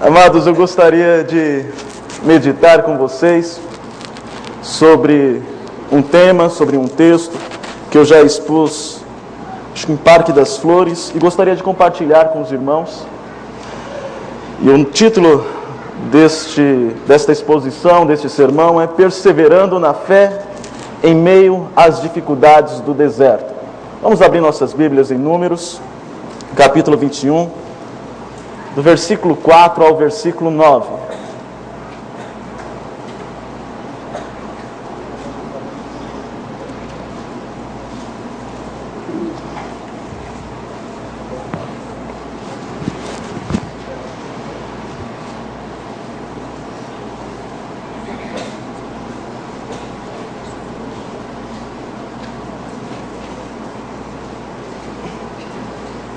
Amados, eu gostaria de meditar com vocês sobre um tema, sobre um texto que eu já expus, acho que em Parque das Flores, e gostaria de compartilhar com os irmãos. E o título desta exposição, deste sermão, é Perseverando na Fé em meio às dificuldades do deserto. Vamos abrir nossas Bíblias em Números, capítulo 21, do versículo 4 ao versículo 9.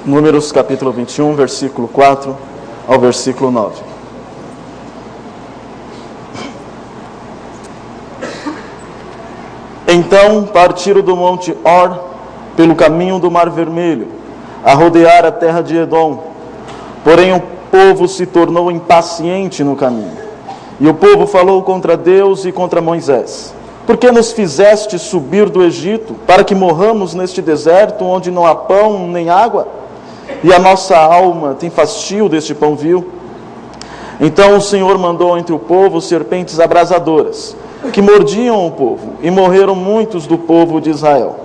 Números capítulo 21, versículo 4 ao versículo 9. Então partiram do monte Or pelo caminho do Mar Vermelho, a rodear a terra de Edom. Porém o povo se tornou impaciente no caminho. E o povo falou contra Deus e contra Moisés: Por que nos fizeste subir do Egito, para que morramos neste deserto, onde não há pão nem água? E a nossa alma tem fastio deste pão vil. Então o Senhor mandou entre o povo serpentes abrasadoras, que mordiam o povo, e morreram muitos do povo de Israel.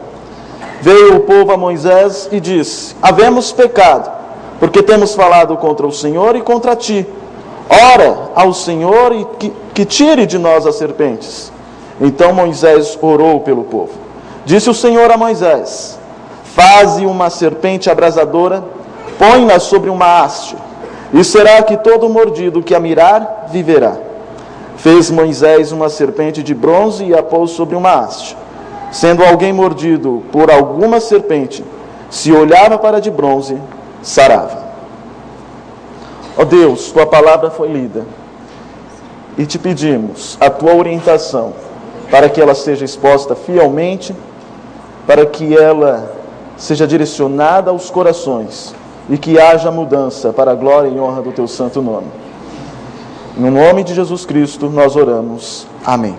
Veio o povo a Moisés e disse: Havemos pecado, porque temos falado contra o Senhor e contra ti. Ora ao Senhor e que tire de nós as serpentes. Então Moisés orou pelo povo. Disse o Senhor a Moisés: Faze uma serpente abrasadora, põe-na sobre uma haste, e será que todo mordido que a mirar, viverá. Fez Moisés uma serpente de bronze e a pôs sobre uma haste. Sendo alguém mordido por alguma serpente, se olhava para a de bronze, sarava. Ó Deus, tua palavra foi lida, e te pedimos a tua orientação, para que ela seja exposta fielmente, para que ela seja direcionada aos corações e que haja mudança para a glória e honra do teu santo nome. No nome de Jesus Cristo nós oramos. Amém.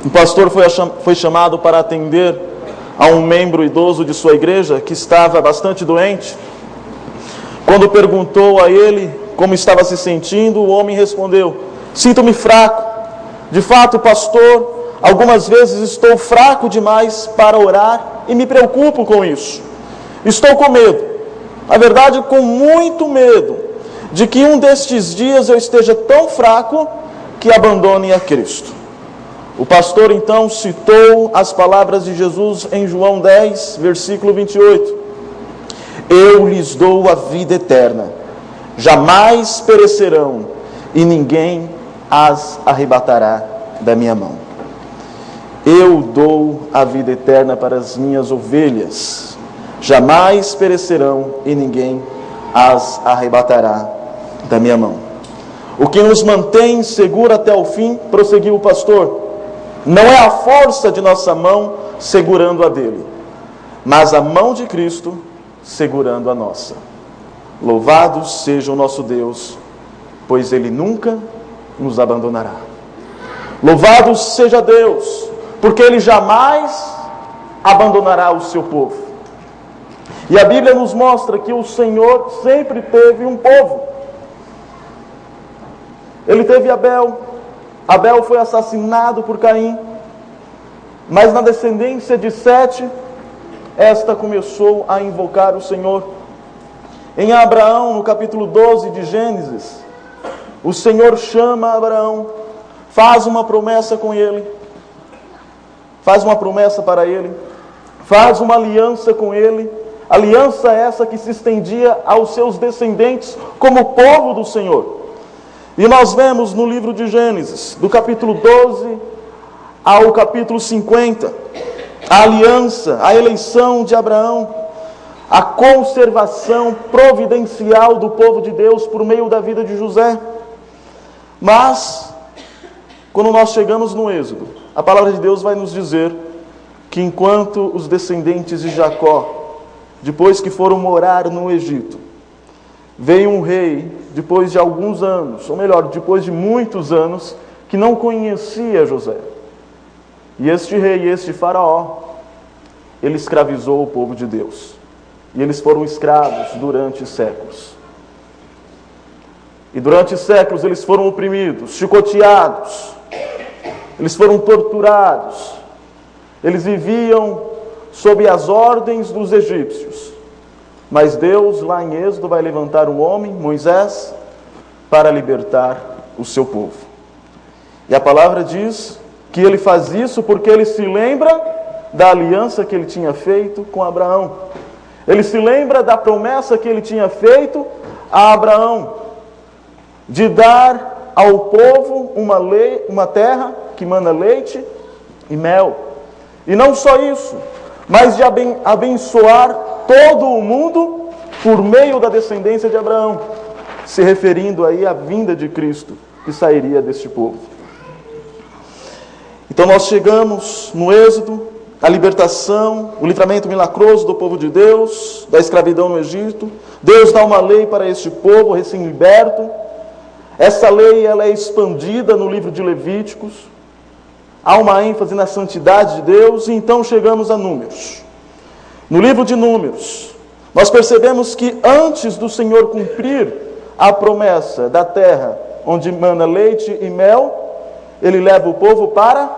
O pastor foi chamado para atender a um membro idoso de sua igreja que estava bastante doente. Quando perguntou a ele como estava se sentindo, o homem respondeu: Sinto-me fraco. De fato, pastor, algumas vezes estou fraco demais para orar e me preocupo com isso. Estou com medo, na verdade com muito medo, de que um destes dias eu esteja tão fraco que abandone a Cristo. O pastor então citou as palavras de Jesus em João 10, versículo 28. Eu lhes dou a vida eterna, jamais perecerão e ninguém as arrebatará da minha mão. Eu dou a vida eterna para as minhas ovelhas, jamais perecerão e ninguém as arrebatará da minha mão. O que nos mantém seguro até o fim, prosseguiu o pastor, não é a força de nossa mão segurando a dele, mas a mão de Cristo segurando a nossa. Louvado seja o nosso Deus, pois Ele nunca nos abandonará. Louvado seja Deus, porque Ele jamais abandonará o seu povo. E a Bíblia nos mostra que o Senhor sempre teve um povo. Ele teve Abel. Abel foi assassinado por Caim. Mas na descendência de Sete, esta começou a invocar o Senhor. Em Abraão, no capítulo 12 de Gênesis, o Senhor chama Abraão, faz uma promessa com ele, faz uma promessa para ele, faz uma aliança com ele, aliança essa que se estendia aos seus descendentes como povo do Senhor. E nós vemos no livro de Gênesis, do capítulo 12 ao capítulo 50, a aliança, a eleição de Abraão, a conservação providencial do povo de Deus por meio da vida de José. Mas, quando nós chegamos no Êxodo, a palavra de Deus vai nos dizer que enquanto os descendentes de Jacó, depois que foram morar no Egito, veio um rei depois de alguns anos, ou melhor, depois de muitos anos, que não conhecia José. E este rei, este faraó, ele escravizou o povo de Deus. E eles foram escravos durante séculos. E durante séculos eles foram oprimidos, chicoteados, eles foram torturados, eles viviam sob as ordens dos egípcios. Mas Deus, lá em Êxodo, vai levantar um homem, Moisés, para libertar o seu povo. E a palavra diz que ele faz isso porque ele se lembra da aliança que ele tinha feito com Abraão. Ele se lembra da promessa que ele tinha feito a Abraão, de dar ao povo uma terra que mana leite e mel. E não só isso, mas de abençoar todo o mundo por meio da descendência de Abraão, se referindo aí à vinda de Cristo, que sairia deste povo. Então nós chegamos no Êxodo, a libertação, o livramento milagroso do povo de Deus, da escravidão no Egito. Deus dá uma lei para este povo recém-liberto. Essa lei ela é expandida no livro de Levíticos. Há uma ênfase na santidade de Deus. E então chegamos a Números. No livro de Números, nós percebemos que antes do Senhor cumprir a promessa da terra onde mana leite e mel, Ele leva o povo para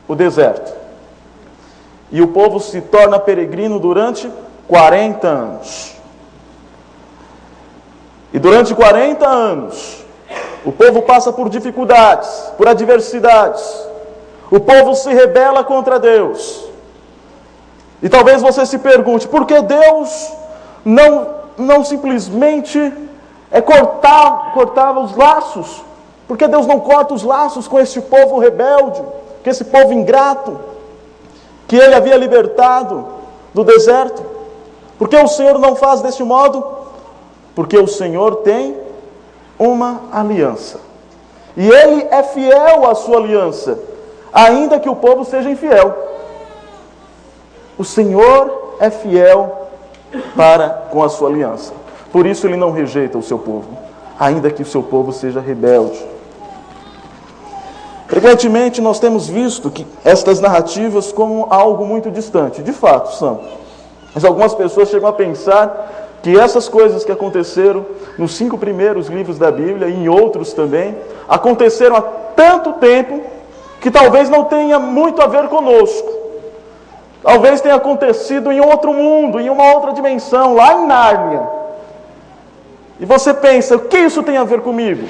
o deserto. E o povo se torna peregrino durante 40 anos. E durante 40 anos, o povo passa por dificuldades, por adversidades. O povo se rebela contra Deus. E talvez você se pergunte, por que Deus não simplesmente cortava os laços? Por que Deus não corta os laços com este povo rebelde, com esse povo ingrato, que Ele havia libertado do deserto? Por que o Senhor não faz deste modo? Porque o Senhor tem uma aliança. E Ele é fiel à sua aliança, ainda que o povo seja infiel. O Senhor é fiel com a sua aliança. Por isso Ele não rejeita o seu povo, ainda que o seu povo seja rebelde. Frequentemente nós temos visto que estas narrativas como algo muito distante. De fato são. Mas algumas pessoas chegam a pensar que essas coisas que aconteceram nos 5 primeiros livros da Bíblia e em outros também, aconteceram há tanto tempo que talvez não tenha muito a ver conosco. Talvez tenha acontecido em outro mundo, em uma outra dimensão, lá em Nárnia. E você pensa, o que isso tem a ver comigo?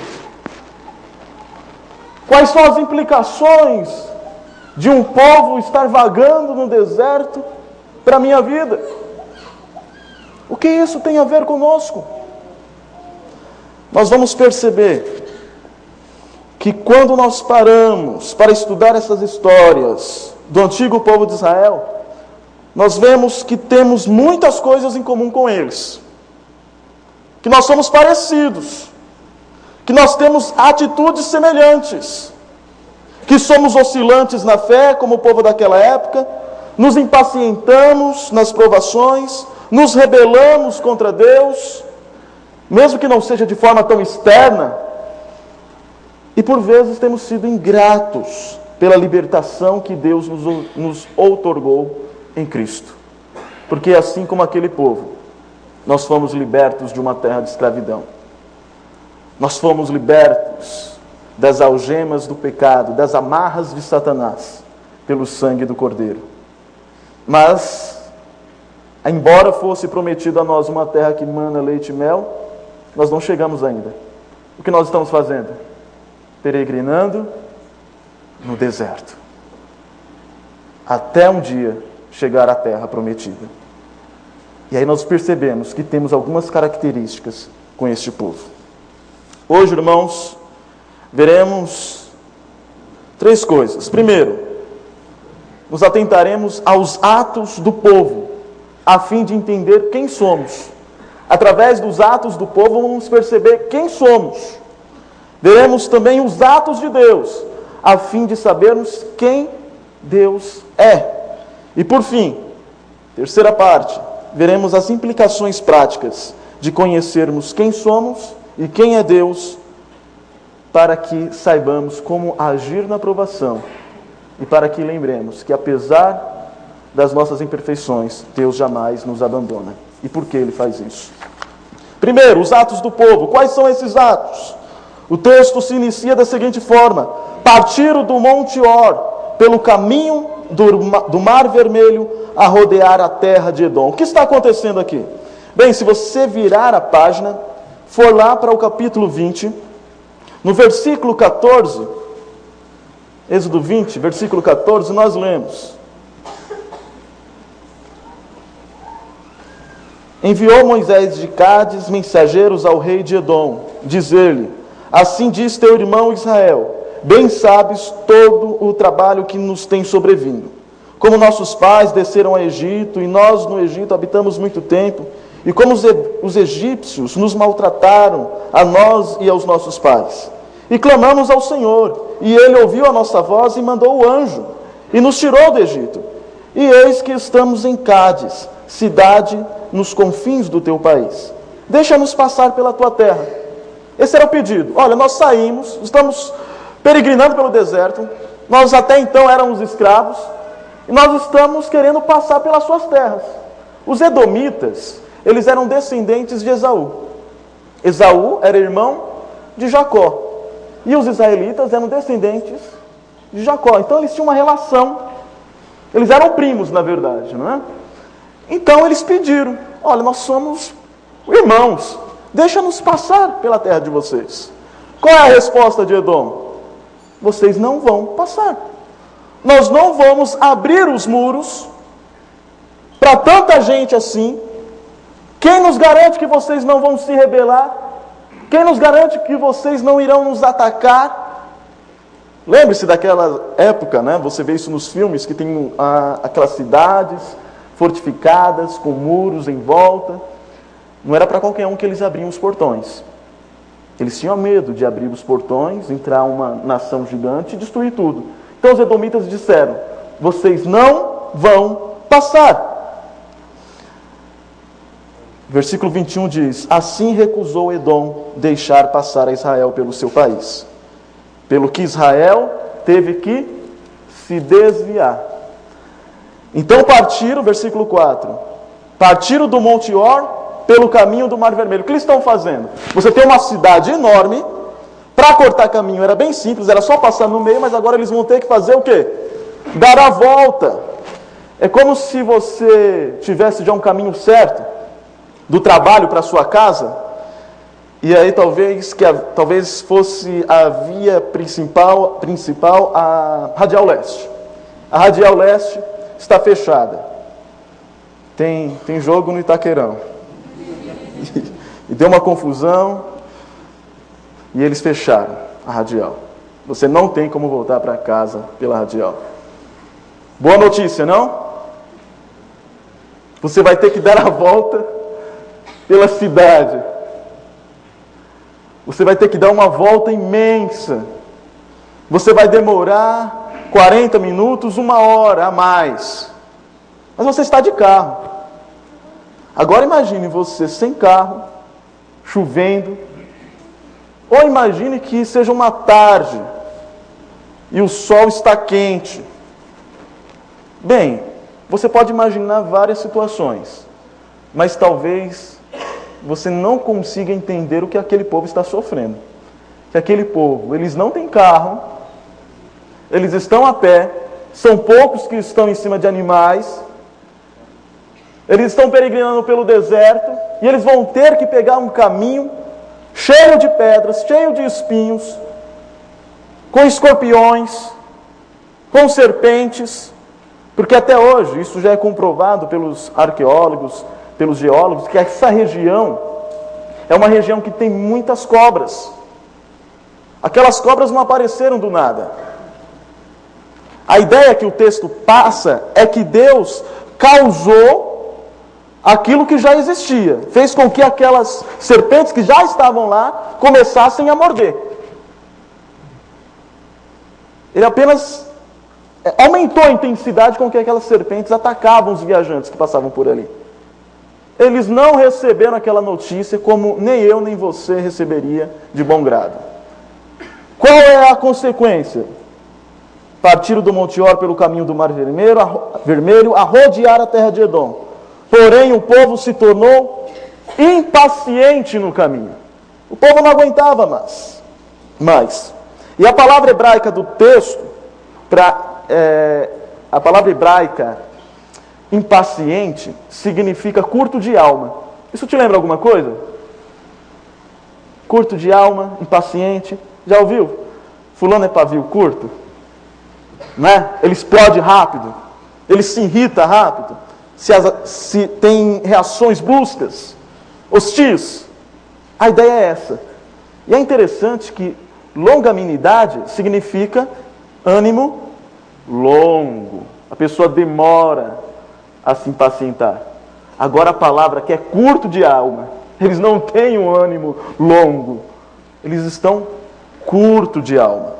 Quais são as implicações de um povo estar vagando no deserto para a minha vida? O que isso tem a ver conosco? Nós vamos perceber que quando nós paramos para estudar essas histórias do antigo povo de Israel, nós vemos que temos muitas coisas em comum com eles. Que nós somos parecidos. Que nós temos atitudes semelhantes. Que somos oscilantes na fé, como o povo daquela época. Nos impacientamos nas provações. Nos rebelamos contra Deus. Mesmo que não seja de forma tão externa. E por vezes temos sido ingratos pela libertação que Deus nos outorgou em Cristo. Porque assim como aquele povo, nós fomos libertos de uma terra de escravidão. Nós fomos libertos das algemas do pecado, das amarras de Satanás, pelo sangue do Cordeiro. Mas, embora fosse prometido a nós uma terra que mana leite e mel, nós não chegamos ainda. O que nós estamos fazendo? Peregrinando no deserto. Até um dia chegar à terra prometida. E aí nós percebemos que temos algumas características com este povo. Hoje, irmãos, veremos 3 coisas. Primeiro, nos atentaremos aos atos do povo, a fim de entender quem somos. Através dos atos do povo, vamos perceber quem somos. Veremos também os atos de Deus, a fim de sabermos quem Deus é. E por fim, terceira parte, veremos as implicações práticas de conhecermos quem somos e quem é Deus, para que saibamos como agir na provação e para que lembremos que, apesar das nossas imperfeições, Deus jamais nos abandona. E por que Ele faz isso? Primeiro, os atos do povo. Quais são esses atos? O texto se inicia da seguinte forma: partiram do Monte Or, pelo caminho do Mar Vermelho, a rodear a terra de Edom. O que está acontecendo aqui? Bem, se você virar a página, for lá para o capítulo 20, no versículo 14, Êxodo 20, versículo 14, nós lemos: enviou Moisés de Cádiz mensageiros ao rei de Edom, dizer-lhe: assim diz teu irmão Israel, bem sabes todo o trabalho que nos tem sobrevindo. Como nossos pais desceram ao Egito, e nós no Egito habitamos muito tempo, e como os egípcios nos maltrataram, a nós e aos nossos pais. E clamamos ao Senhor, e Ele ouviu a nossa voz e mandou o anjo, e nos tirou do Egito. E eis que estamos em Cádiz, cidade nos confins do teu país. Deixa-nos passar pela tua terra. Esse era o pedido. Olha, nós saímos, estamos peregrinando pelo deserto, nós até então éramos escravos, e nós estamos querendo passar pelas suas terras. Os edomitas, eles eram descendentes de Esaú. Esaú era irmão de Jacó. E os israelitas eram descendentes de Jacó. Então eles tinham uma relação. Eles eram primos, na verdade, não é? Então eles pediram: olha, nós somos irmãos, deixa-nos passar pela terra de vocês. Qual é a resposta de Edom? Vocês não vão passar. Nós não vamos abrir os muros para tanta gente assim. Quem nos garante que vocês não vão se rebelar? Quem nos garante que vocês não irão nos atacar? Lembre-se daquela época, né? Você vê isso nos filmes, que tem aquelas cidades fortificadas, com muros em volta. Não era para qualquer um que eles abriam os portões. Eles tinham medo de abrir os portões, entrar uma nação gigante e destruir tudo. Então os edomitas disseram: vocês não vão passar. Versículo 21 diz: assim recusou Edom deixar passar a Israel pelo seu país, pelo que Israel teve que se desviar. Então partiram, versículo 4, partiram do Monte Or pelo caminho do Mar Vermelho. O que eles estão fazendo? Você tem uma cidade enorme, para cortar caminho era bem simples, era só passar no meio, mas agora eles vão ter que fazer o quê? Dar a volta. É como se você tivesse já um caminho certo, do trabalho para a sua casa, e aí talvez fosse a via principal a Radial Leste. A Radial Leste está fechada. Tem jogo no Itaquerão. E deu uma confusão, e eles fecharam a Radial. Você não tem como voltar para casa pela Radial. Boa notícia, não? Você vai ter que dar a volta pela cidade. Você vai ter que dar uma volta imensa. Você vai demorar 40 minutos, 1 hora a mais. Mas você está de carro. Agora imagine você sem carro, chovendo. Ou imagine que seja uma tarde e o sol está quente. Bem, você pode imaginar várias situações, mas talvez você não consiga entender o que aquele povo está sofrendo. Que aquele povo, eles não têm carro, eles estão a pé, são poucos que estão em cima de animais, eles estão peregrinando pelo deserto, e eles vão ter que pegar um caminho cheio de pedras, cheio de espinhos, com escorpiões, com serpentes, porque até hoje, isso já é comprovado pelos arqueólogos, pelos geólogos, que essa região é uma região que tem muitas cobras. Aquelas cobras não apareceram do nada. A ideia que o texto passa é que Deus causou aquilo que já existia, fez com que aquelas serpentes que já estavam lá começassem a morder. Ele apenas aumentou a intensidade com que aquelas serpentes atacavam os viajantes que passavam por ali. eles não receberam aquela notícia como nem eu nem você receberia de bom grado. Qual é a consequência? Partiram do Monte Hor pelo caminho do Mar Vermelho, a rodear a terra de Edom. Porém, o povo se tornou impaciente no caminho. O povo não aguentava mais. E a palavra hebraica do texto, a palavra hebraica impaciente, significa curto de alma. Isso te lembra alguma coisa? Curto de alma, impaciente. Já ouviu? Fulano é pavio curto. Né? Ele explode rápido. Ele se irrita rápido. Se tem reações bruscas, hostis. A ideia é essa. E é interessante que longanimidade significa ânimo longo. A pessoa demora a se impacientar. Agora a palavra que é curto de alma, eles não têm um ânimo longo. Eles estão curto de alma.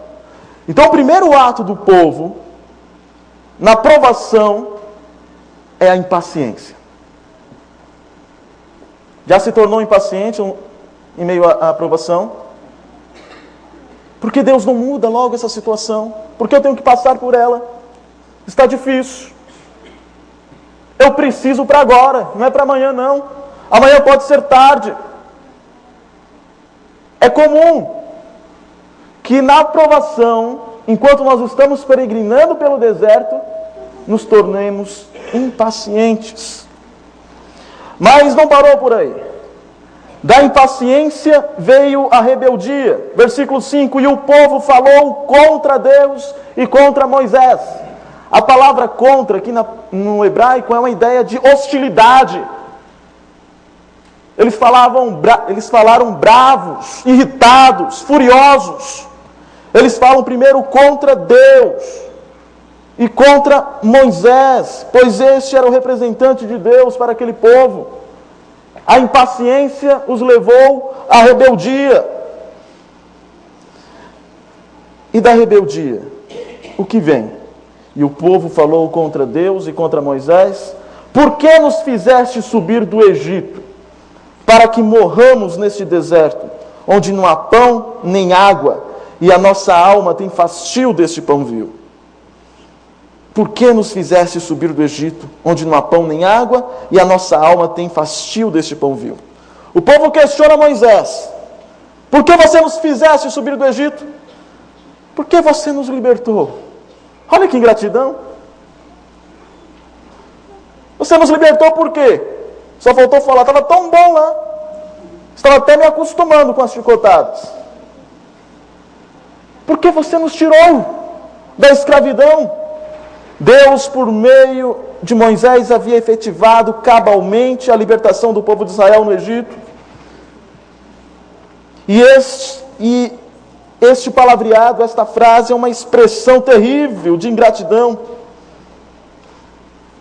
Então o primeiro ato do povo na provação é a impaciência. Já se tornou impaciente em meio à provação? Porque Deus não muda logo essa situação? Porque eu tenho que passar por ela? Está difícil. Eu preciso para agora, não é para amanhã não. Amanhã pode ser tarde. É comum que na provação, enquanto nós estamos peregrinando pelo deserto, nos tornemos impacientes. Mas não parou por aí. Da impaciência veio a rebeldia. Versículo 5, e o povo falou contra Deus e contra Moisés. A palavra contra aqui no hebraico é uma ideia de hostilidade. Eles falaram bravos, irritados, furiosos. Eles falam primeiro contra Deus e contra Moisés, pois este era o representante de Deus para aquele povo. A impaciência os levou à rebeldia. E da rebeldia, o que vem? E o povo falou contra Deus e contra Moisés: por que nos fizeste subir do Egito, para que morramos neste deserto, onde não há pão nem água, e a nossa alma tem fastio deste pão vil? Por que nos fizeste subir do Egito, onde não há pão nem água, e a nossa alma tem fastio deste pão vil? O povo questiona Moisés: por que você nos fizeste subir do Egito? Por que você nos libertou? Olha que ingratidão. Você nos libertou por quê? Só faltou falar, estava tão bom lá. Estava até me acostumando com as chicotadas. Por que você nos tirou da escravidão? Deus, por meio de Moisés, havia efetivado cabalmente a libertação do povo de Israel no Egito. E este palavreado, esta frase, é uma expressão terrível de ingratidão.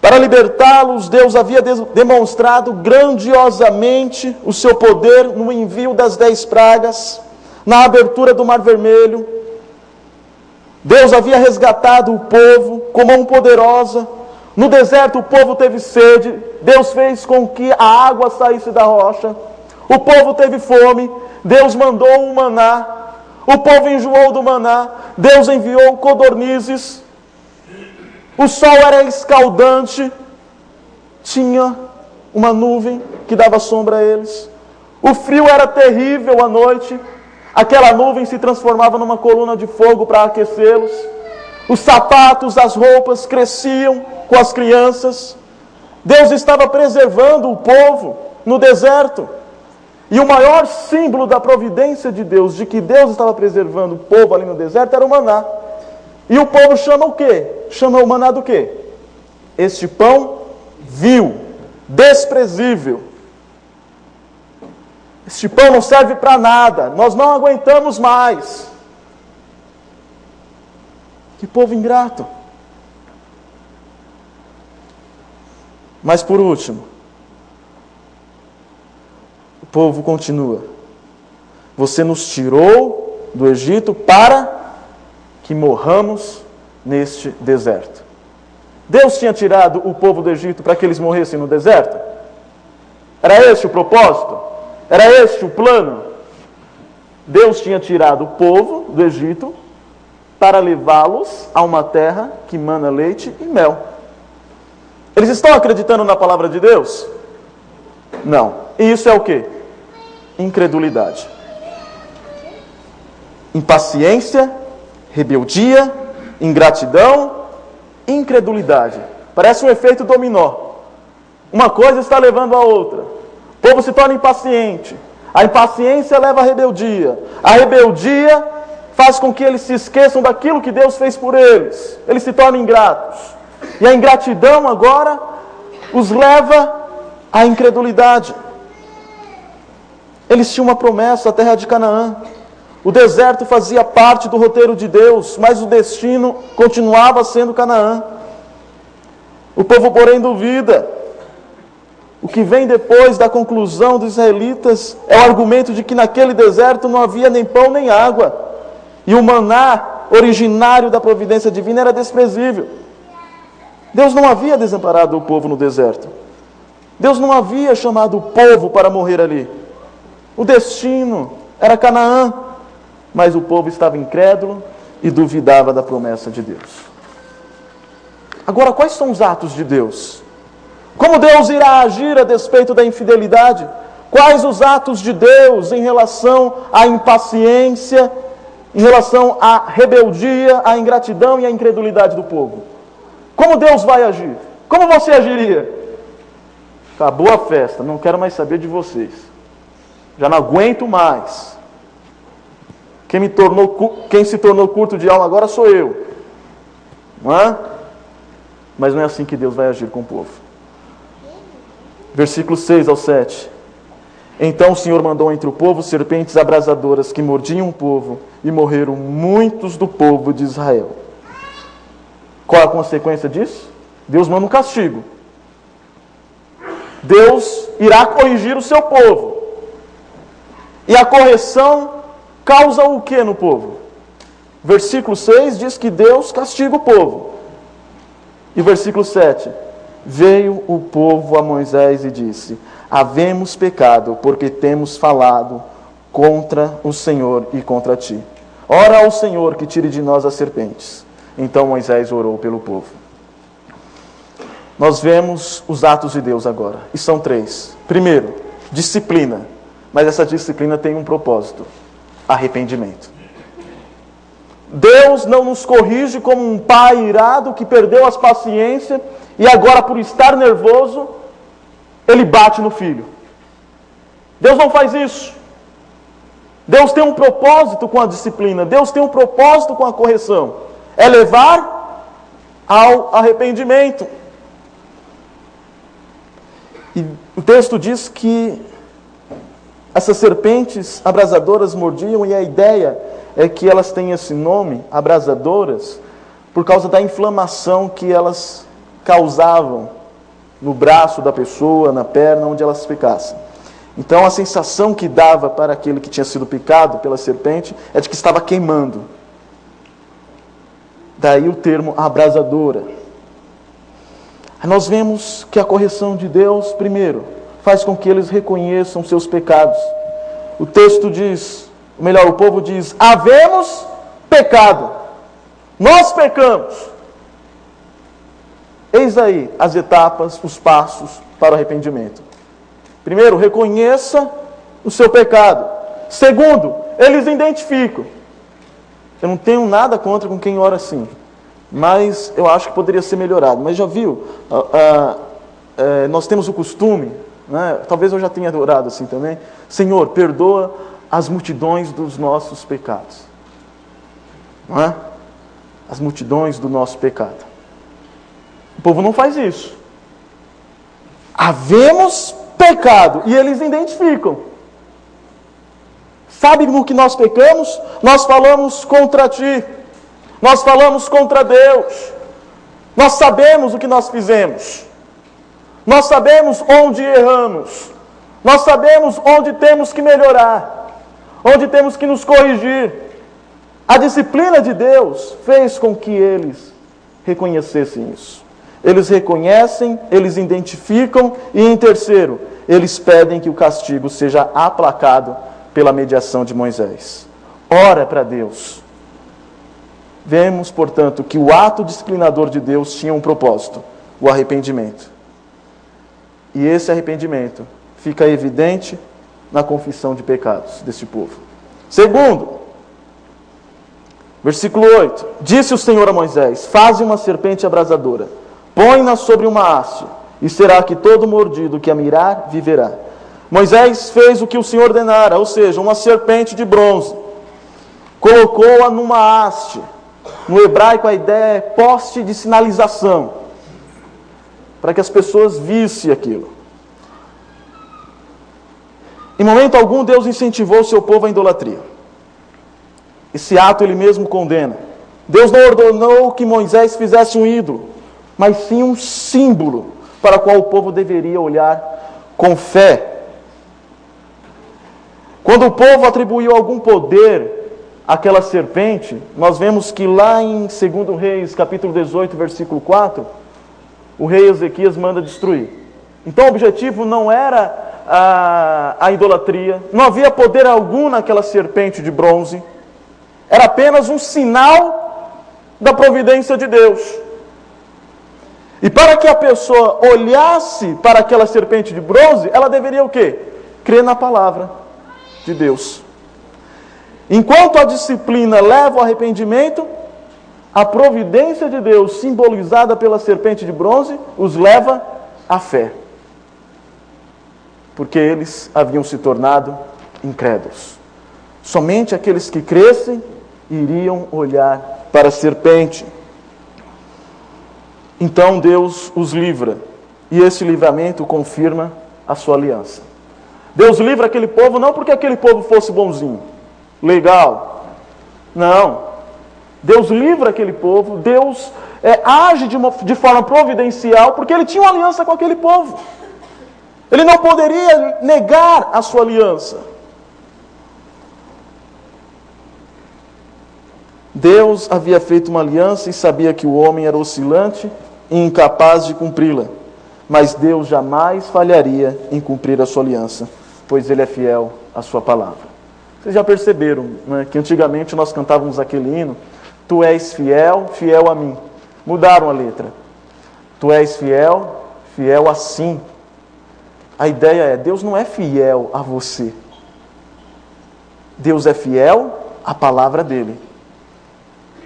Para libertá-los, Deus havia demonstrado grandiosamente o seu poder no envio das 10 pragas, na abertura do Mar Vermelho. Deus havia resgatado o povo com mão poderosa. No deserto o povo teve sede. Deus fez com que a água saísse da rocha. O povo teve fome. Deus mandou um maná. O povo enjoou do maná. Deus enviou codornizes. O sol era escaldante. Tinha uma nuvem que dava sombra a eles. O frio era terrível à noite. Aquela nuvem se transformava numa coluna de fogo para aquecê-los. Os sapatos, as roupas cresciam com as crianças. Deus estava preservando o povo no deserto. E o maior símbolo da providência de Deus, de que Deus estava preservando o povo ali no deserto, era o maná. E o povo chama o quê? Chama o maná do quê? Este pão vil, desprezível. Este pão não serve para nada, nós não aguentamos mais. Que povo ingrato. Mas por último, o povo continua: você nos tirou do Egito para que morramos neste deserto. Deus tinha tirado o povo do Egito para que eles morressem no deserto? Era este o propósito? Era este o plano? Deus tinha tirado o povo do Egito para levá-los a uma terra que mana leite e mel. Eles estão acreditando na palavra de Deus? Não. E isso é o quê? Incredulidade. Impaciência, rebeldia, ingratidão, incredulidade. Parece um efeito dominó. Uma coisa está levando a outra. O povo se torna impaciente. A impaciência leva à rebeldia. A rebeldia faz com que eles se esqueçam daquilo que Deus fez por eles. Eles se tornam ingratos. E a ingratidão agora os leva à incredulidade. Eles tinham uma promessa, a terra de Canaã. O deserto fazia parte do roteiro de Deus, mas o destino continuava sendo Canaã. O povo, porém, duvida. O que vem depois da conclusão dos israelitas é o argumento de que naquele deserto não havia nem pão nem água. E o maná originário da providência divina era desprezível. Deus não havia desamparado o povo no deserto. Deus não havia chamado o povo para morrer ali. O destino era Canaã. Mas o povo estava incrédulo e duvidava da promessa de Deus. Agora, quais são os atos de Deus? Como Deus irá agir a despeito da infidelidade? Quais os atos de Deus em relação à impaciência, em relação à rebeldia, à ingratidão e à incredulidade do povo? Como Deus vai agir? Como você agiria? Acabou a festa, não quero mais saber de vocês. Já não aguento mais. Quem se tornou curto de alma agora sou eu. Não é? Mas não é assim que Deus vai agir com o povo. Versículos 6 ao 7. Então o Senhor mandou entre o povo serpentes abrasadoras que mordiam o povo, e morreram muitos do povo de Israel. Qual a consequência disso? Deus manda um castigo. Deus irá corrigir o seu povo. E a correção causa o que no povo? Versículo 6 diz que Deus castiga o povo. E versículo 7. Veio o povo a Moisés e disse: havemos pecado, porque temos falado contra o Senhor e contra ti. Ora ao Senhor que tire de nós as serpentes. Então Moisés orou pelo povo. Nós vemos os atos de Deus agora. E são 3. Primeiro, disciplina. Mas essa disciplina tem um propósito: arrependimento. Deus não nos corrige como um pai irado que perdeu as paciências e agora, por estar nervoso, ele bate no filho. Deus não faz isso. Deus tem um propósito com a disciplina. Deus tem um propósito com a correção. É levar ao arrependimento. E o texto diz que essas serpentes abrasadoras mordiam, e a ideia é que elas têm esse nome, abrasadoras, por causa da inflamação que elas causavam no braço da pessoa, na perna, onde elas picassem. Então a sensação que dava para aquele que tinha sido picado pela serpente é de que estava queimando. Daí o termo abrasadora. Nós vemos que a correção de Deus, primeiro, faz com que eles reconheçam seus pecados. O texto diz, ou melhor, o povo diz: havemos pecado. Nós pecamos. Eis aí as etapas, os passos para o arrependimento. Primeiro, reconheça o seu pecado. Segundo, eles identificam. Eu não tenho nada contra com quem ora assim, mas eu acho que poderia ser melhorado. Mas já viu, nós temos o costume, né? Talvez eu já tenha orado assim também: Senhor, perdoa as multidões dos nossos pecados. Não é? As multidões do nosso pecado. O povo não faz isso. Havemos pecado, e eles identificam. Sabe no que nós pecamos? Nós falamos contra ti. Nós falamos contra Deus. Nós sabemos o que nós fizemos. Nós sabemos onde erramos. Nós sabemos onde temos que melhorar. Onde temos que nos corrigir. A disciplina de Deus fez com que eles reconhecessem isso. Eles reconhecem, eles identificam e, em terceiro, eles pedem que o castigo seja aplacado pela mediação de Moisés. Ora para Deus. Vemos, portanto, que o ato disciplinador de Deus tinha um propósito, o arrependimento. E esse arrependimento fica evidente na confissão de pecados deste povo. Segundo, versículo 8. Disse o Senhor a Moisés: faze uma serpente abrasadora, põe-na sobre uma haste, e será que todo mordido que a mirar viverá. Moisés fez o que o Senhor ordenara, ou seja, uma serpente de bronze. Colocou-a numa haste. No hebraico a ideia é poste de sinalização, para que as pessoas vissem aquilo. Em momento algum Deus incentivou o seu povo à idolatria. Esse ato ele mesmo condena. Deus não ordenou que Moisés fizesse um ídolo, mas sim um símbolo para o qual o povo deveria olhar com fé. Quando o povo atribuiu algum poder àquela serpente, nós vemos que lá em 2 Reis, capítulo 18, versículo 4, o rei Ezequias manda destruir. Então o objetivo não era a idolatria, não havia poder algum naquela serpente de bronze, era apenas um sinal da providência de Deus. E para que a pessoa olhasse para aquela serpente de bronze, ela deveria o quê? Crer na palavra de Deus. Enquanto a disciplina leva ao arrependimento, a providência de Deus, simbolizada pela serpente de bronze, os leva à fé. Porque eles haviam se tornado incrédulos. Somente aqueles que crescem iriam olhar para a serpente. Então Deus os livra, e esse livramento confirma a sua aliança. Deus livra aquele povo não porque aquele povo fosse bonzinho, legal. Não. Deus livra aquele povo, Deus age de forma providencial, porque Ele tinha uma aliança com aquele povo. Ele não poderia negar a sua aliança. Deus havia feito uma aliança e sabia que o homem era oscilante e incapaz de cumpri-la. Mas Deus jamais falharia em cumprir a sua aliança, pois Ele é fiel à sua palavra. Vocês já perceberam, né, que antigamente nós cantávamos aquele hino: Tu és fiel, fiel a mim. Mudaram a letra. Tu és fiel, fiel assim. A ideia é, Deus não é fiel a você. Deus é fiel à palavra dEle.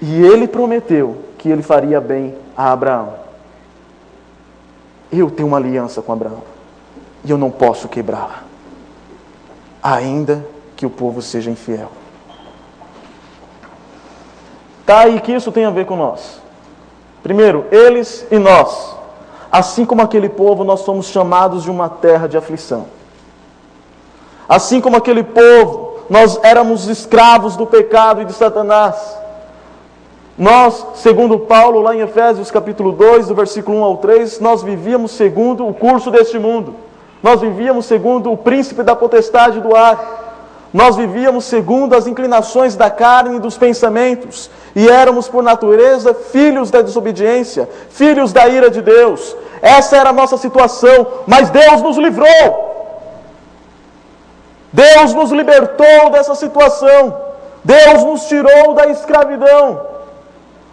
E Ele prometeu que Ele faria bem a Abraão. Eu tenho uma aliança com Abraão. E eu não posso quebrá-la. Ainda que o povo seja infiel. Tá, e que isso tem a ver com nós? Primeiro, eles e nós. Assim como aquele povo, nós somos chamados de uma terra de aflição. Assim como aquele povo, nós éramos escravos do pecado e de Satanás. Nós, segundo Paulo, lá em Efésios capítulo 2, do versículo 1 ao 3, nós vivíamos segundo o curso deste mundo. Nós vivíamos segundo o príncipe da potestade do ar. Nós vivíamos segundo as inclinações da carne e dos pensamentos. E éramos, por natureza, filhos da desobediência, filhos da ira de Deus. Essa era a nossa situação, mas Deus nos livrou. Deus nos libertou dessa situação. Deus nos tirou da escravidão.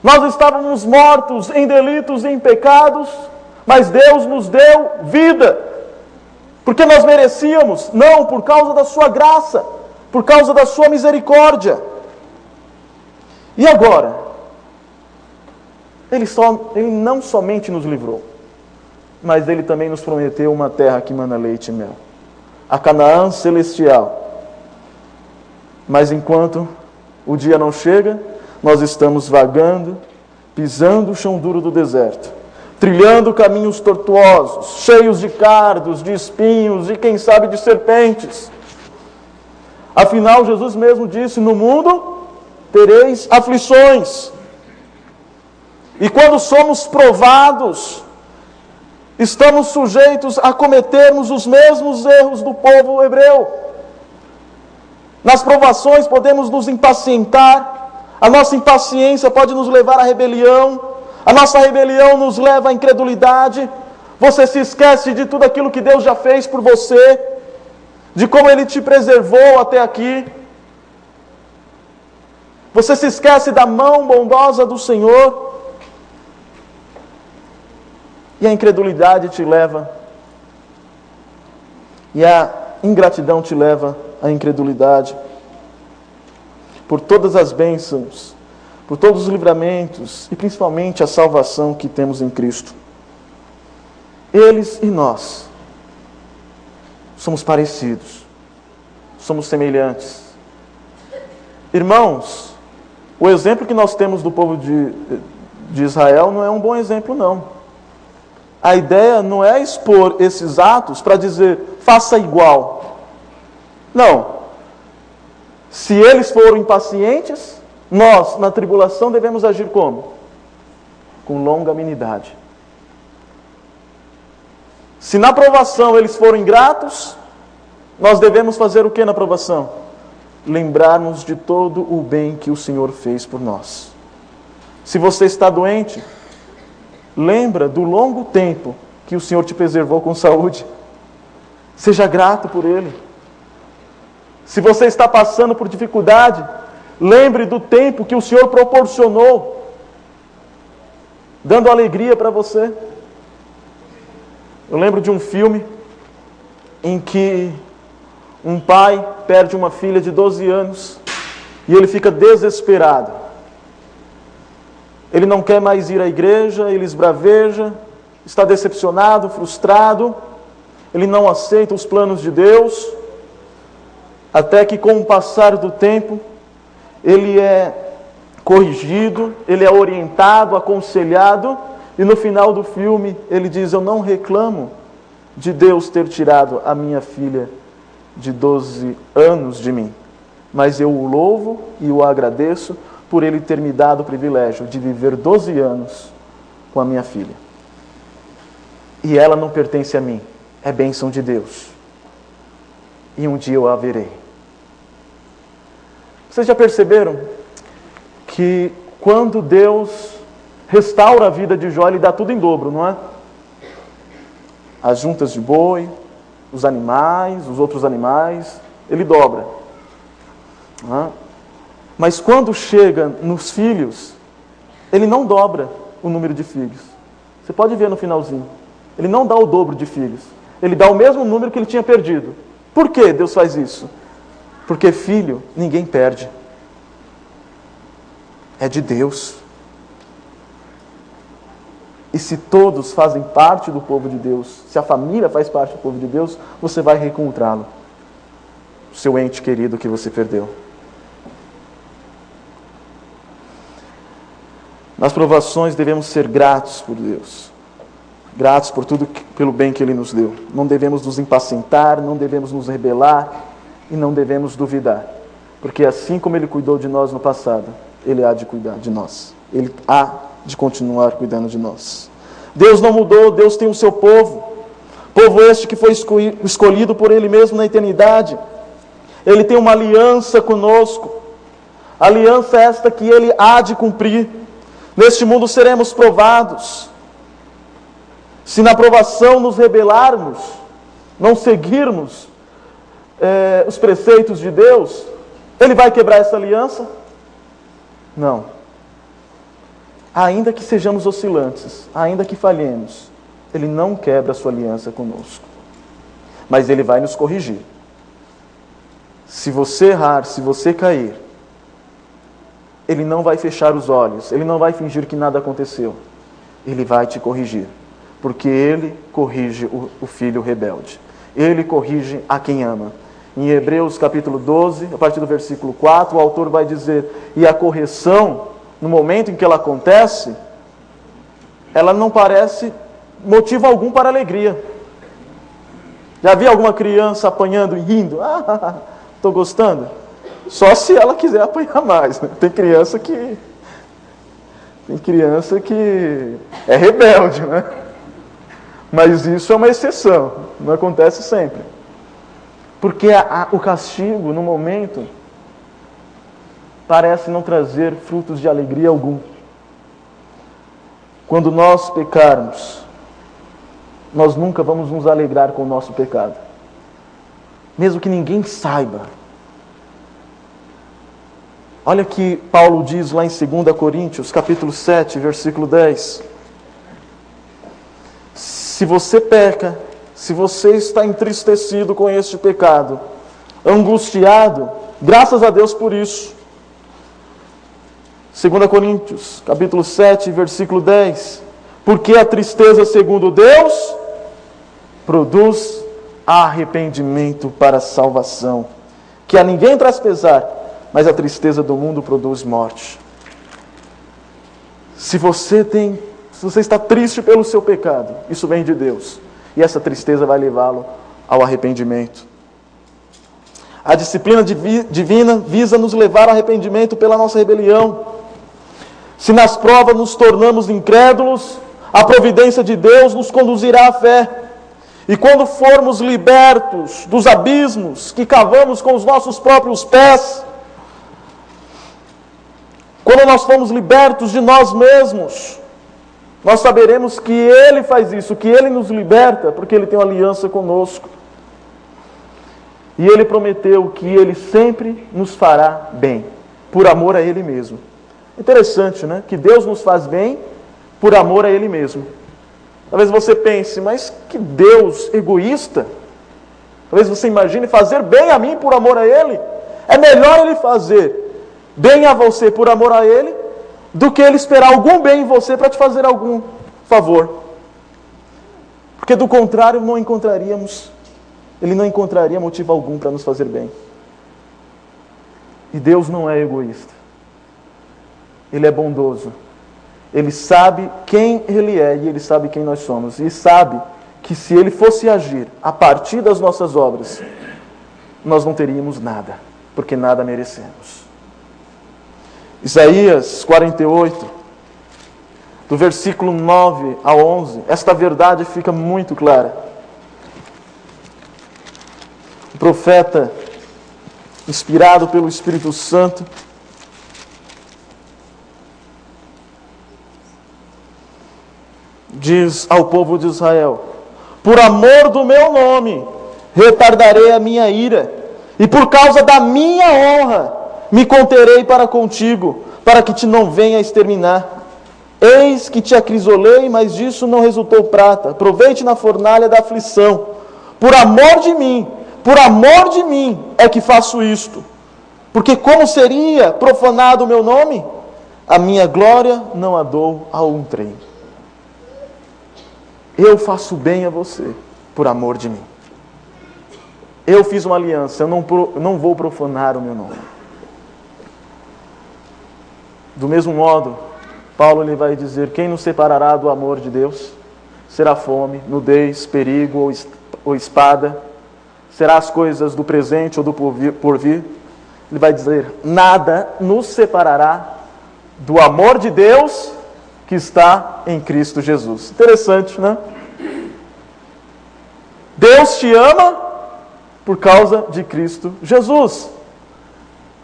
Nós estávamos mortos em delitos e em pecados, mas Deus nos deu vida. Porque nós merecíamos? Não, por causa da sua graça, por causa da sua misericórdia. E agora? Ele não somente nos livrou, mas Ele também nos prometeu uma terra que mana leite e mel. A Canaã celestial. Mas enquanto o dia não chega, nós estamos vagando, pisando o chão duro do deserto, trilhando caminhos tortuosos, cheios de cardos, de espinhos e quem sabe de serpentes. Afinal, Jesus mesmo disse: no mundo tereis aflições. E quando somos provados, estamos sujeitos a cometermos os mesmos erros do povo hebreu. Nas provações podemos nos impacientar, a nossa impaciência pode nos levar à rebelião, a nossa rebelião nos leva à incredulidade, Você se esquece de tudo aquilo que Deus já fez por você, de como Ele te preservou até aqui. Você se esquece da mão bondosa do Senhor. E a incredulidade te leva, e a ingratidão te leva à incredulidade. Por todas as bênçãos, por todos os livramentos, e principalmente a salvação que temos em Cristo. Eles e nós somos parecidos, somos semelhantes. Irmãos, o exemplo que nós temos do povo de Israel não é um bom exemplo, não. A ideia não é expor esses atos para dizer, faça igual. Não. Se eles foram impacientes, nós, na tribulação, devemos agir como? Com longanimidade. Se na provação eles foram ingratos, nós devemos fazer o que na provação? Lembrar-nos de todo o bem que o Senhor fez por nós. Se você está doente, lembra do longo tempo que o Senhor te preservou com saúde. Seja grato por Ele. Se você está passando por dificuldade, lembre do tempo que o Senhor proporcionou, dando alegria para você. Eu lembro de um filme em que um pai perde uma filha de 12 anos e ele fica desesperado. Ele não quer mais ir à igreja, ele esbraveja, está decepcionado, frustrado, ele não aceita os planos de Deus, até que com o passar do tempo, ele é corrigido, ele é orientado, aconselhado, e no final do filme ele diz, eu não reclamo de Deus ter tirado a minha filha de 12 anos de mim, mas eu o louvo e o agradeço por Ele ter me dado o privilégio de viver 12 anos com a minha filha. E ela não pertence a mim, é bênção de Deus. E um dia eu a verei. Vocês já perceberam que quando Deus restaura a vida de Jó, Ele dá tudo em dobro, não é? As juntas de boi, os animais, os outros animais, Ele dobra. Não é? Mas quando chega nos filhos, Ele não dobra o número de filhos. Você pode ver no finalzinho. Ele não dá o dobro de filhos. Ele dá o mesmo número que ele tinha perdido. Por que Deus faz isso? Porque filho ninguém perde. É de Deus. E se todos fazem parte do povo de Deus, se a família faz parte do povo de Deus, você vai reencontrá-lo. O seu ente querido que você perdeu. Nas provações devemos ser gratos por Deus. Gratos por tudo, pelo bem que Ele nos deu. Não devemos nos impacientar, não devemos nos rebelar e não devemos duvidar. Porque assim como Ele cuidou de nós no passado, Ele há de cuidar de nós. Ele há de continuar cuidando de nós. Deus não mudou, Deus tem o seu povo. Povo este que foi escolhido por Ele mesmo na eternidade. Ele tem uma aliança conosco. Aliança esta que Ele há de cumprir. Neste mundo seremos provados. Se na provação nos rebelarmos, não seguirmos os preceitos de Deus, Ele vai quebrar essa aliança? Não. Ainda que sejamos oscilantes, ainda que falhemos, Ele não quebra a sua aliança conosco. Mas Ele vai nos corrigir. Se você errar, se você cair, Ele não vai fechar os olhos, Ele não vai fingir que nada aconteceu. Ele vai te corrigir, porque Ele corrige o filho rebelde. Ele corrige a quem ama. Em Hebreus capítulo 12, a partir do versículo 4, o autor vai dizer, e a correção, no momento em que ela acontece, ela não parece motivo algum para alegria. Já vi alguma criança apanhando e rindo? Estou gostando? Só se ela quiser apanhar mais, né? Tem criança que é rebelde, né? Mas isso é uma exceção, não acontece sempre. Porque o castigo, no momento, parece não trazer frutos de alegria algum. Quando nós pecarmos, nós nunca vamos nos alegrar com o nosso pecado. Mesmo que ninguém saiba. Olha que Paulo diz lá em 2 Coríntios, capítulo 7, versículo 10. Se você peca, se você está entristecido com este pecado, angustiado, graças a Deus por isso. 2 Coríntios, capítulo 7, versículo 10. Porque a tristeza, segundo Deus, produz arrependimento para a salvação, que a ninguém traz pesar, mas a tristeza do mundo produz morte. Se você está triste pelo seu pecado, isso vem de Deus, e essa tristeza vai levá-lo ao arrependimento. A disciplina divina visa nos levar ao arrependimento pela nossa rebelião. Se nas provas nos tornamos incrédulos, a providência de Deus nos conduzirá à fé. E quando formos libertos dos abismos que cavamos com os nossos próprios pés, quando nós formos libertos de nós mesmos, nós saberemos que Ele faz isso, que Ele nos liberta, porque Ele tem uma aliança conosco. E Ele prometeu que Ele sempre nos fará bem, por amor a Ele mesmo. Interessante, né? Que Deus nos faz bem por amor a Ele mesmo. Talvez você pense, mas que Deus egoísta? Talvez você imagine fazer bem a mim por amor a Ele. É melhor Ele fazer bem a você por amor a Ele, do que Ele esperar algum bem em você para te fazer algum favor. Porque do contrário, Ele não encontraria motivo algum para nos fazer bem. E Deus não é egoísta. Ele é bondoso. Ele sabe quem Ele é e Ele sabe quem nós somos. E sabe que se Ele fosse agir a partir das nossas obras, nós não teríamos nada, porque nada merecemos. Isaías 48, do versículo 9 a 11, esta verdade fica muito clara. O profeta, inspirado pelo Espírito Santo, diz ao povo de Israel: por amor do meu nome, retardarei a minha ira, e por causa da minha honra, me conterei para contigo, para que te não venha a exterminar. Eis que te acrisolei, mas disso não resultou prata. Aproveite na fornalha da aflição. Por amor de mim é que faço isto. Porque como seria profanado o meu nome? A minha glória não a dou a um trem. Eu faço bem a você por amor de mim. Eu fiz uma aliança, eu não vou profanar o meu nome. Do mesmo modo, Paulo ele vai dizer: quem nos separará do amor de Deus? Será fome, nudez, perigo ou espada? Será as coisas do presente ou do porvir? Ele vai dizer: nada nos separará do amor de Deus que está em Cristo Jesus. Interessante, né? Deus te ama por causa de Cristo Jesus.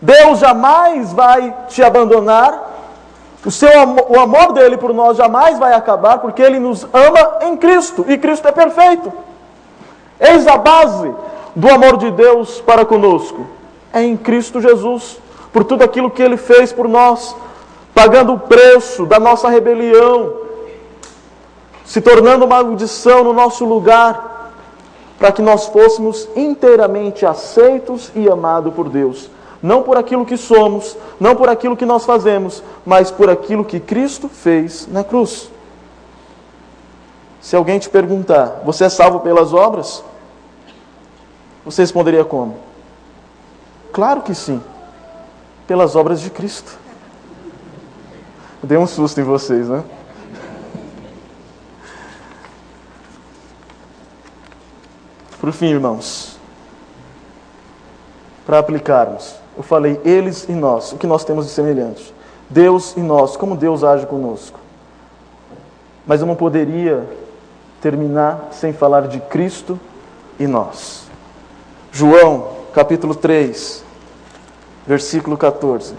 Deus jamais vai te abandonar. O amor dele por nós jamais vai acabar, porque Ele nos ama em Cristo, e Cristo é perfeito. Eis a base do amor de Deus para conosco. É em Cristo Jesus, por tudo aquilo que Ele fez por nós, pagando o preço da nossa rebelião, se tornando uma maldição no nosso lugar, para que nós fôssemos inteiramente aceitos e amados por Deus. Não por aquilo que somos, não por aquilo que nós fazemos, mas por aquilo que Cristo fez na cruz. Se alguém te perguntar: você é salvo pelas obras? Você responderia como? Claro que sim, pelas obras de Cristo. Eu dei um susto em vocês, né? Por fim, irmãos, para aplicarmos, eu falei eles e nós, o que nós temos de semelhante. Deus e nós, como Deus age conosco. Mas eu não poderia terminar sem falar de Cristo e nós. João, capítulo 3, versículo 14.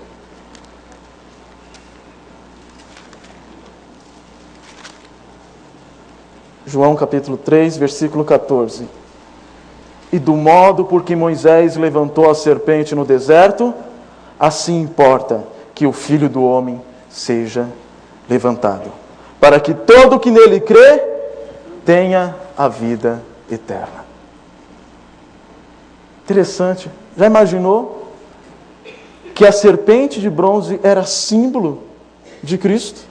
João capítulo 3, versículo 14. E do modo por que Moisés levantou a serpente no deserto, assim importa que o Filho do Homem seja levantado, para que todo que nele crê tenha a vida eterna. Interessante. Já imaginou que a serpente de bronze era símbolo de Cristo?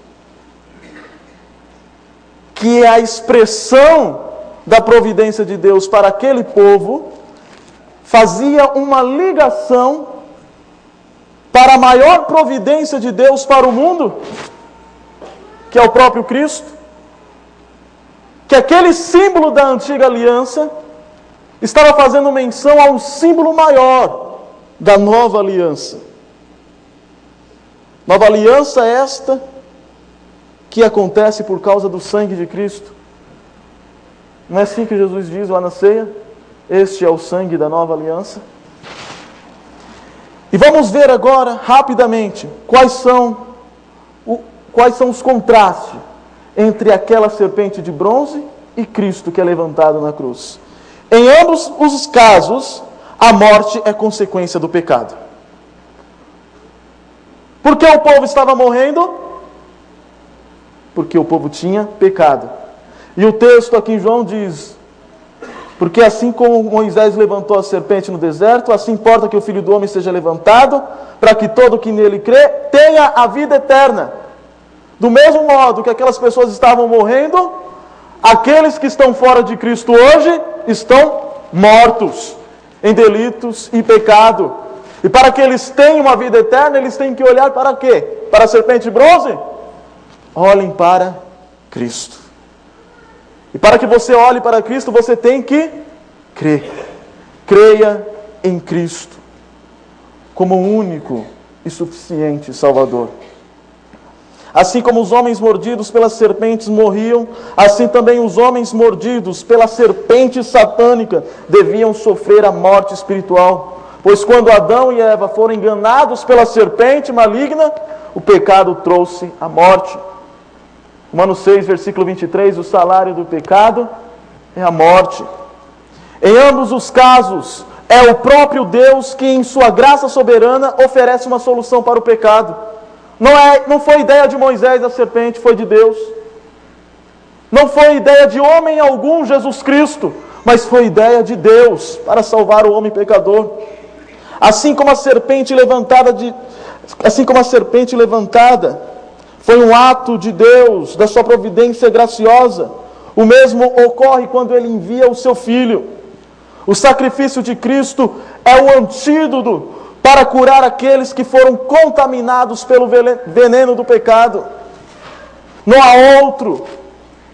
Que é a expressão da providência de Deus para aquele povo, fazia uma ligação para a maior providência de Deus para o mundo, que é o próprio Cristo. Que aquele símbolo da antiga aliança estava fazendo menção a um símbolo maior da nova aliança. Nova aliança esta que acontece por causa do sangue de Cristo. Não é assim que Jesus diz lá na ceia? Este é o sangue da nova aliança. E vamos ver agora, rapidamente, quais são os contrastes entre aquela serpente de bronze e Cristo que é levantado na cruz. Em ambos os casos, a morte é consequência do pecado. Por que o povo estava morrendo? Porque o povo tinha pecado. E o texto aqui em João diz: porque assim como Moisés levantou a serpente no deserto, assim importa que o Filho do Homem seja levantado, para que todo que nele crê tenha a vida eterna. Do mesmo modo que aquelas pessoas estavam morrendo, aqueles que estão fora de Cristo hoje estão mortos em delitos e pecado. E para que eles tenham uma vida eterna, eles têm que olhar para quê? Para a serpente de bronze? Olhem para Cristo. E para que você olhe para Cristo, você tem que crer. Creia em Cristo como o único e suficiente Salvador. Assim como os homens mordidos pelas serpentes morriam, assim também os homens mordidos pela serpente satânica deviam sofrer a morte espiritual. Pois quando Adão e Eva foram enganados pela serpente maligna, o pecado trouxe a morte. Romanos 6, versículo 23, o salário do pecado é a morte. Em ambos os casos, é o próprio Deus que, em sua graça soberana, oferece uma solução para o pecado. Não foi ideia de Moisés a serpente, foi de Deus. Não foi ideia de homem algum, Jesus Cristo, mas foi ideia de Deus para salvar o homem pecador. Assim como a serpente levantada foi um ato de Deus, da sua providência graciosa, o mesmo ocorre quando Ele envia o seu Filho. O sacrifício de Cristo é o antídoto para curar aqueles que foram contaminados pelo veneno do pecado. Não há outro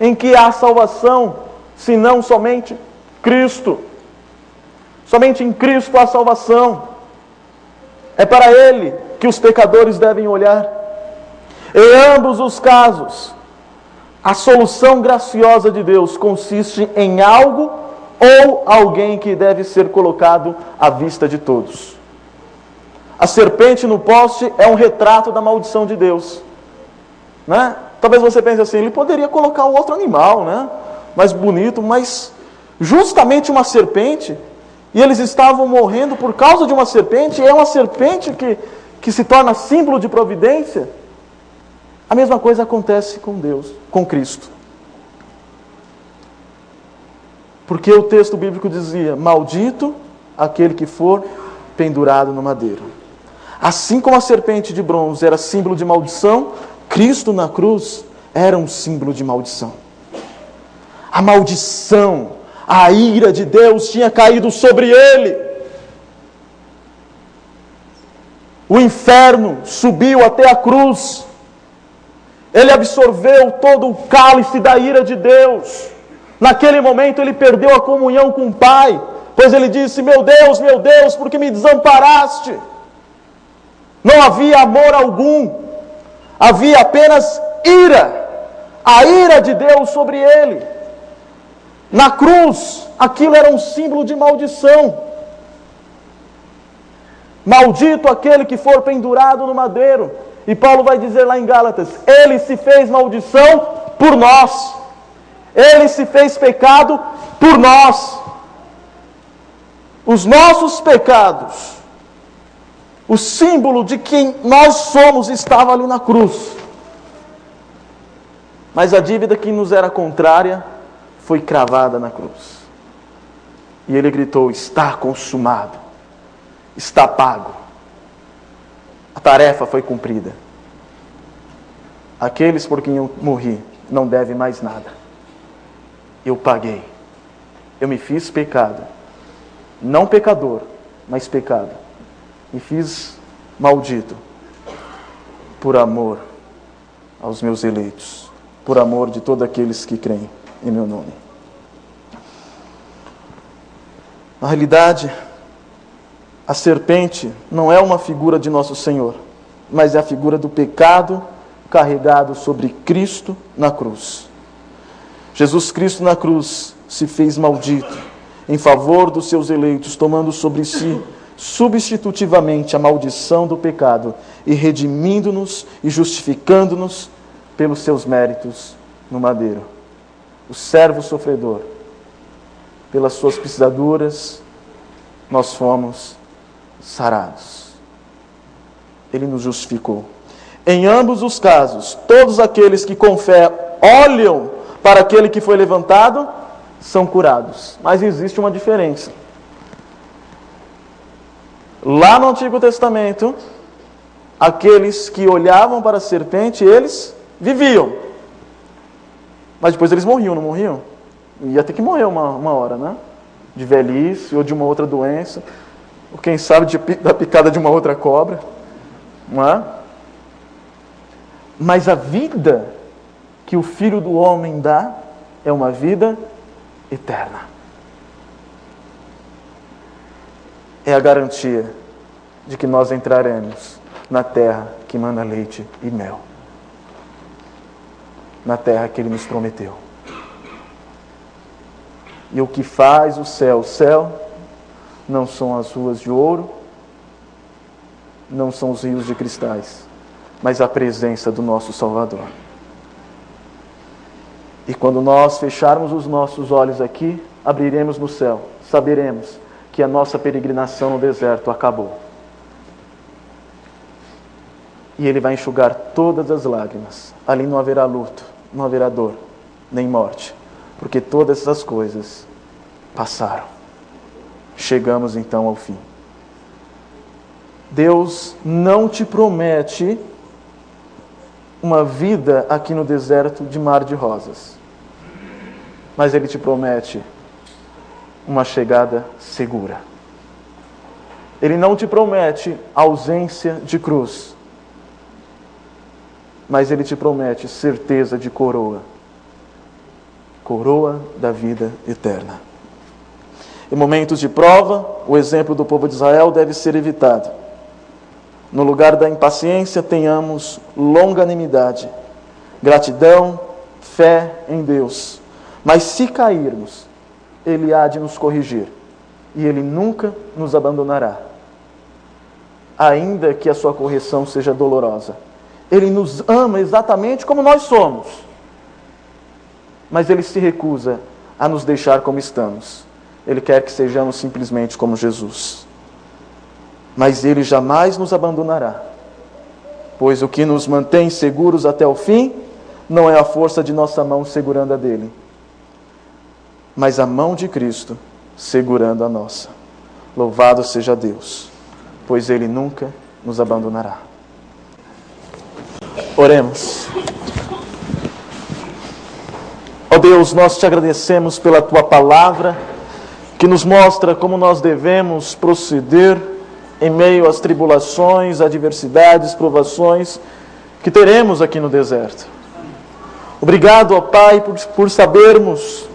em que há salvação, senão somente Cristo. Somente em Cristo há salvação. É para Ele que os pecadores devem olhar. Em ambos os casos, a solução graciosa de Deus consiste em algo ou alguém que deve ser colocado à vista de todos. A serpente no poste é um retrato da maldição de Deus, né? Talvez você pense assim, ele poderia colocar um outro animal, né? Mais bonito, mas justamente uma serpente, e eles estavam morrendo por causa de uma serpente, e é uma serpente que se torna símbolo de providência. A mesma coisa acontece com Deus, com Cristo. Porque o texto bíblico dizia: maldito aquele que for pendurado no madeiro. Assim como a serpente de bronze era símbolo de maldição, Cristo na cruz era um símbolo de maldição. A maldição, a ira de Deus tinha caído sobre ele. O inferno subiu até a cruz. Ele absorveu todo o cálice da ira de Deus. Naquele momento ele perdeu a comunhão com o Pai, pois ele disse: meu Deus, por que me desamparaste? Não havia amor algum, havia apenas ira, a ira de Deus sobre ele. Na cruz, aquilo era um símbolo de maldição. Maldito aquele que for pendurado no madeiro. E Paulo vai dizer lá em Gálatas: ele se fez maldição por nós. Ele se fez pecado por nós. Os nossos pecados, o símbolo de quem nós somos, estava ali na cruz. Mas a dívida que nos era contrária foi cravada na cruz. E ele gritou: está consumado, está pago. A tarefa foi cumprida. Aqueles por quem eu morri não devem mais nada. Eu paguei. Eu me fiz pecado. Não pecador, mas pecado. Me fiz maldito por amor aos meus eleitos, por amor de todos aqueles que creem em meu nome. Na realidade, a serpente não é uma figura de nosso Senhor, mas é a figura do pecado carregado sobre Cristo na cruz. Jesus Cristo na cruz se fez maldito em favor dos seus eleitos, tomando sobre si substitutivamente a maldição do pecado e redimindo-nos e justificando-nos pelos seus méritos no madeiro. O servo sofredor, pelas suas pisaduras, nós fomos sarados. Ele nos justificou. Em ambos os casos, todos aqueles que com fé olham para aquele que foi levantado, são curados. Mas existe uma diferença. Lá no Antigo Testamento, aqueles que olhavam para a serpente, eles viviam. Mas depois eles morriam, não morriam? Ia ter que morrer uma hora, né? De velhice ou de uma outra doença. Ou quem sabe da picada de uma outra cobra. Não é? Mas a vida que o Filho do Homem dá é uma vida eterna. É a garantia de que nós entraremos na terra que manda leite e mel. Na terra que Ele nos prometeu. E o que faz o céu não são as ruas de ouro, não são os rios de cristais, mas a presença do nosso Salvador. E quando nós fecharmos os nossos olhos aqui, abriremos no céu, saberemos que a nossa peregrinação no deserto acabou. E Ele vai enxugar todas as lágrimas. Ali não haverá luto, não haverá dor, nem morte, porque todas essas coisas passaram. Chegamos então ao fim. Deus não te promete uma vida aqui no deserto de mar de rosas, mas Ele te promete uma chegada segura. Ele não te promete ausência de cruz, mas Ele te promete certeza de coroa da vida eterna. Em momentos de prova, o exemplo do povo de Israel deve ser evitado. No lugar da impaciência, tenhamos longanimidade, gratidão, fé em Deus. Mas se cairmos, Ele há de nos corrigir, e Ele nunca nos abandonará, ainda que a sua correção seja dolorosa. Ele nos ama exatamente como nós somos, mas Ele se recusa a nos deixar como estamos. Ele quer que sejamos simplesmente como Jesus. Mas Ele jamais nos abandonará, pois o que nos mantém seguros até o fim não é a força de nossa mão segurando a dele, mas a mão de Cristo segurando a nossa. Louvado seja Deus, pois Ele nunca nos abandonará. Oremos. Ó Deus, nós te agradecemos pela Tua palavra, que nos mostra como nós devemos proceder em meio às tribulações, adversidades, provações que teremos aqui no deserto. Obrigado, ó Pai, por sabermos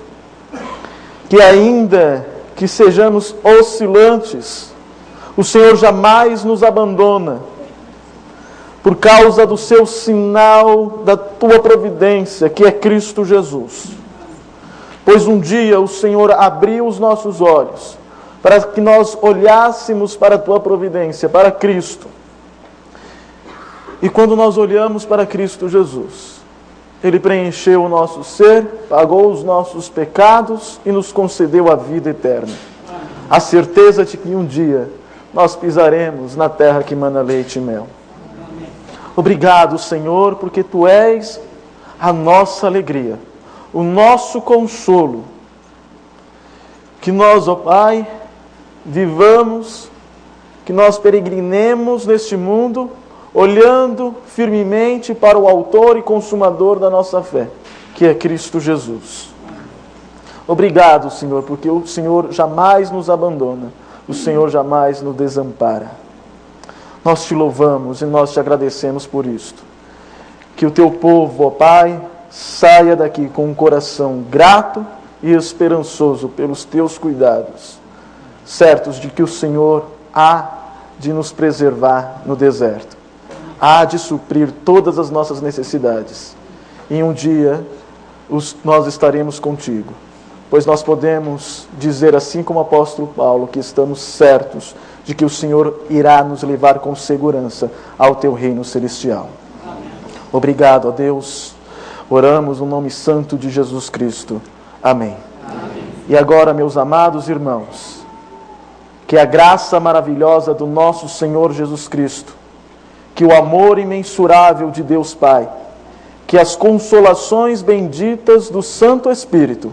que ainda que sejamos oscilantes, o Senhor jamais nos abandona, por causa do seu sinal da Tua providência, que é Cristo Jesus. Pois um dia o Senhor abriu os nossos olhos, para que nós olhássemos para a Tua providência, para Cristo. E quando nós olhamos para Cristo Jesus, Ele preencheu o nosso ser, pagou os nossos pecados e nos concedeu a vida eterna. A certeza de que um dia nós pisaremos na terra que mana leite e mel. Obrigado, Senhor, porque Tu és a nossa alegria, o nosso consolo. Que nós, ó Pai, vivamos, que nós peregrinemos neste mundo, olhando firmemente para o autor e consumador da nossa fé, que é Cristo Jesus. Obrigado, Senhor, porque o Senhor jamais nos abandona, o Senhor jamais nos desampara. Nós Te louvamos e nós Te agradecemos por isto. Que o Teu povo, ó Pai, saia daqui com um coração grato e esperançoso pelos Teus cuidados, certos de que o Senhor há de nos preservar no deserto, há de suprir todas as nossas necessidades. E um dia nós estaremos contigo, pois nós podemos dizer, assim como o apóstolo Paulo, que estamos certos de que o Senhor irá nos levar com segurança ao Teu reino celestial. Amém. Obrigado, ó Deus. Oramos no nome santo de Jesus Cristo. Amém. Amém. E agora, meus amados irmãos, que a graça maravilhosa do nosso Senhor Jesus Cristo, que o amor imensurável de Deus Pai, que as consolações benditas do Santo Espírito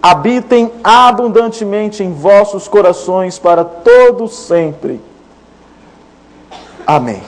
habitem abundantemente em vossos corações para todos sempre. Amém.